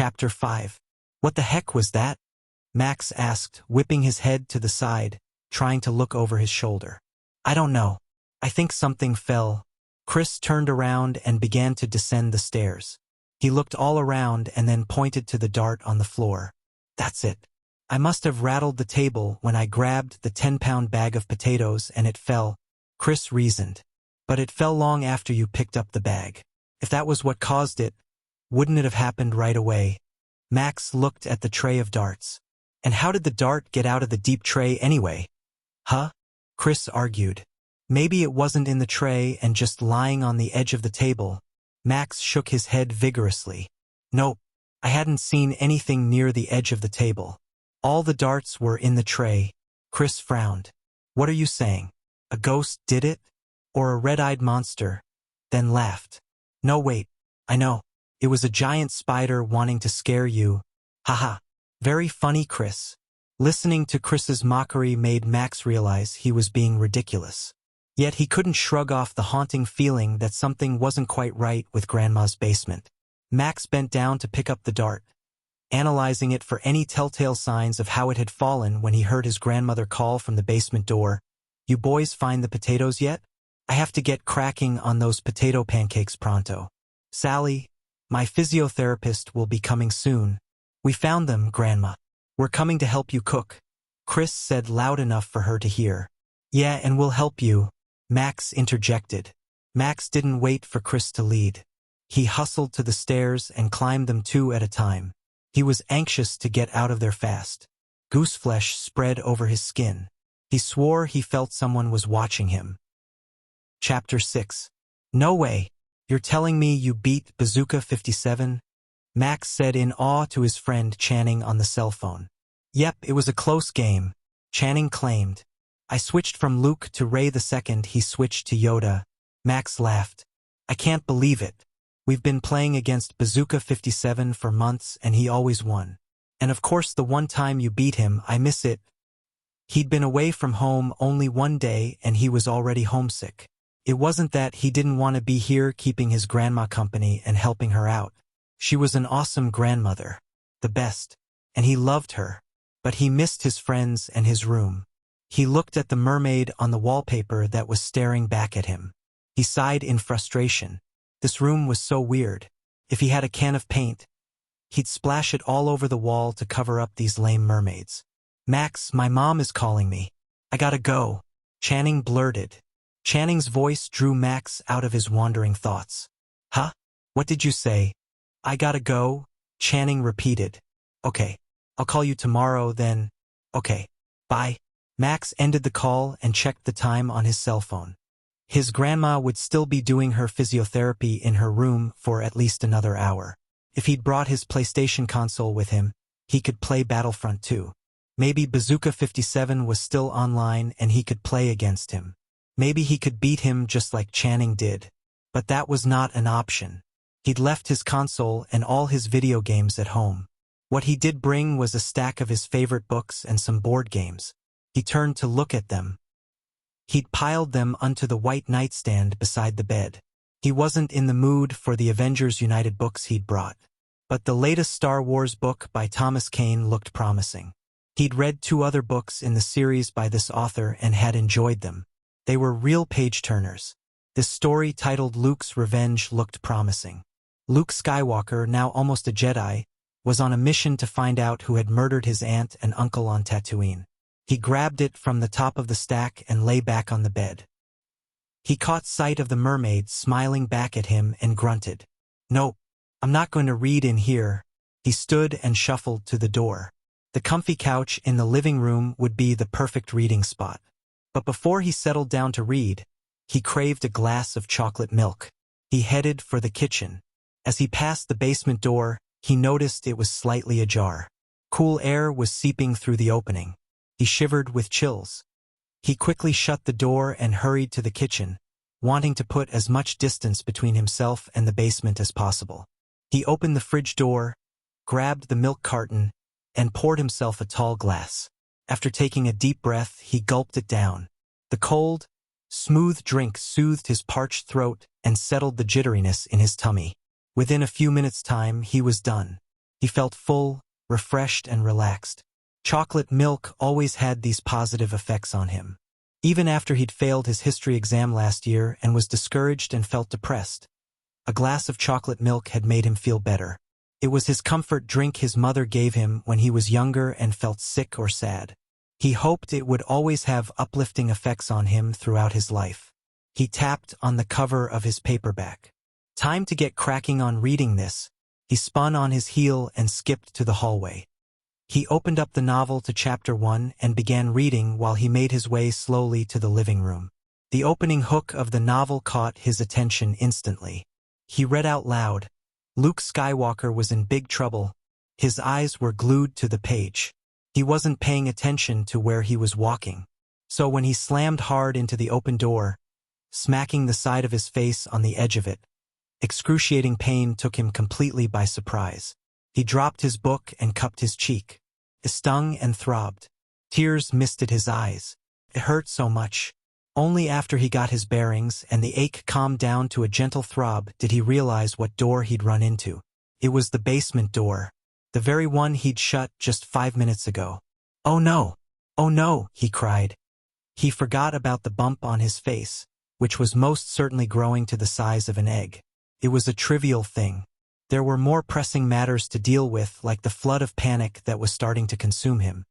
Chapter 5. What the heck was that? Max asked, whipping his head to the side, trying to look over his shoulder. I don't know. I think something fell. Chris turned around and began to descend the stairs. He looked all around and then pointed to the dart on the floor. That's it. I must have rattled the table when I grabbed the 10-pound bag of potatoes and it fell, Chris reasoned. But it fell long after you picked up the bag. If that was what caused it, wouldn't it have happened right away? Max looked at the tray of darts. And how did the dart get out of the deep tray anyway? Huh? Chris argued. Maybe it wasn't in the tray and just lying on the edge of the table. Max shook his head vigorously. Nope. I hadn't seen anything near the edge of the table. All the darts were in the tray. Chris frowned. What are you saying? A ghost did it? Or a red-eyed monster? Then laughed. No, wait. I know. It was a giant spider wanting to scare you. Haha. Very funny, Chris. Listening to Chris's mockery made Max realize he was being ridiculous. Yet he couldn't shrug off the haunting feeling that something wasn't quite right with Grandma's basement. Max bent down to pick up the dart, analyzing it for any telltale signs of how it had fallen when he heard his grandmother call from the basement door. You boys find the potatoes yet? I have to get cracking on those potato pancakes pronto. Sally, my physiotherapist, will be coming soon. We found them, Grandma. We're coming to help you cook, Chris said loud enough for her to hear. Yeah, and we'll help you, Max interjected. Max didn't wait for Chris to lead. He hustled to the stairs and climbed them 2 at a time. He was anxious to get out of there fast. Gooseflesh spread over his skin. He swore he felt someone was watching him. Chapter 6. No way. You're telling me you beat Bazooka 57? Max said in awe to his friend Channing on the cell phone. Yep, it was a close game, Channing claimed. I switched from Luke to Ray the second he switched to Yoda. Max laughed. I can't believe it. We've been playing against Bazooka 57 for months and he always won. And of course the one time you beat him, I miss it. He'd been away from home only 1 day and he was already homesick. It wasn't that he didn't want to be here keeping his grandma company and helping her out. She was an awesome grandmother, the best, and he loved her, but he missed his friends and his room. He looked at the mermaid on the wallpaper that was staring back at him. He sighed in frustration. This room was so weird. If he had a can of paint, he'd splash it all over the wall to cover up these lame mermaids. Max, my mom is calling me. I gotta go, Channing blurted. Channing's voice drew Max out of his wandering thoughts. Huh? What did you say? I gotta go, Channing repeated. Okay. I'll call you tomorrow then. Okay. Bye. Max ended the call and checked the time on his cell phone. His grandma would still be doing her physiotherapy in her room for at least another hour. If he'd brought his PlayStation console with him, he could play Battlefront 2. Maybe Bazooka 57 was still online and he could play against him. Maybe he could beat him just like Channing did. But that was not an option. He'd left his console and all his video games at home. What he did bring was a stack of his favorite books and some board games. He turned to look at them. He'd piled them onto the white nightstand beside the bed. He wasn't in the mood for the Avengers United books he'd brought. But the latest Star Wars book by Thomas Kane looked promising. He'd read 2 other books in the series by this author and had enjoyed them. They were real page-turners. This story titled Luke's Revenge looked promising. Luke Skywalker, now almost a Jedi, was on a mission to find out who had murdered his aunt and uncle on Tatooine. He grabbed it from the top of the stack and lay back on the bed. He caught sight of the mermaid smiling back at him and grunted. Nope, I'm not going to read in here. He stood and shuffled to the door. The comfy couch in the living room would be the perfect reading spot. But before he settled down to read, he craved a glass of chocolate milk. He headed for the kitchen. As he passed the basement door, he noticed it was slightly ajar. Cool air was seeping through the opening. He shivered with chills. He quickly shut the door and hurried to the kitchen, wanting to put as much distance between himself and the basement as possible. He opened the fridge door, grabbed the milk carton, and poured himself a tall glass. After taking a deep breath, he gulped it down. The cold, smooth drink soothed his parched throat and settled the jitteriness in his tummy. Within a few minutes' time, he was done. He He felt full, refreshed, and relaxed. Chocolate milk always had these positive effects on him. Even after he'd failed his history exam last year and was discouraged and felt depressed, a glass of chocolate milk had made him feel better. It was his comfort drink his mother gave him when he was younger and felt sick or sad. He hoped it would always have uplifting effects on him throughout his life. He tapped on the cover of his paperback. Time to get cracking on reading this. He spun on his heel and skipped to the hallway. He opened up the novel to chapter 1 and began reading while he made his way slowly to the living room. The opening hook of the novel caught his attention instantly. He read out loud. Luke Skywalker was in big trouble. His eyes were glued to the page. He wasn't paying attention to where he was walking. So when he slammed hard into the open door, smacking the side of his face on the edge of it, excruciating pain took him completely by surprise. He dropped his book and cupped his cheek. It stung and throbbed. Tears misted his eyes. It hurt so much. Only after he got his bearings and the ache calmed down to a gentle throb did he realize what door he'd run into. It was the basement door, the very one he'd shut just 5 minutes ago. "Oh no! Oh no!" he cried. He forgot about the bump on his face, which was most certainly growing to the size of an egg. It was a trivial thing. There were more pressing matters to deal with, like the flood of panic that was starting to consume him.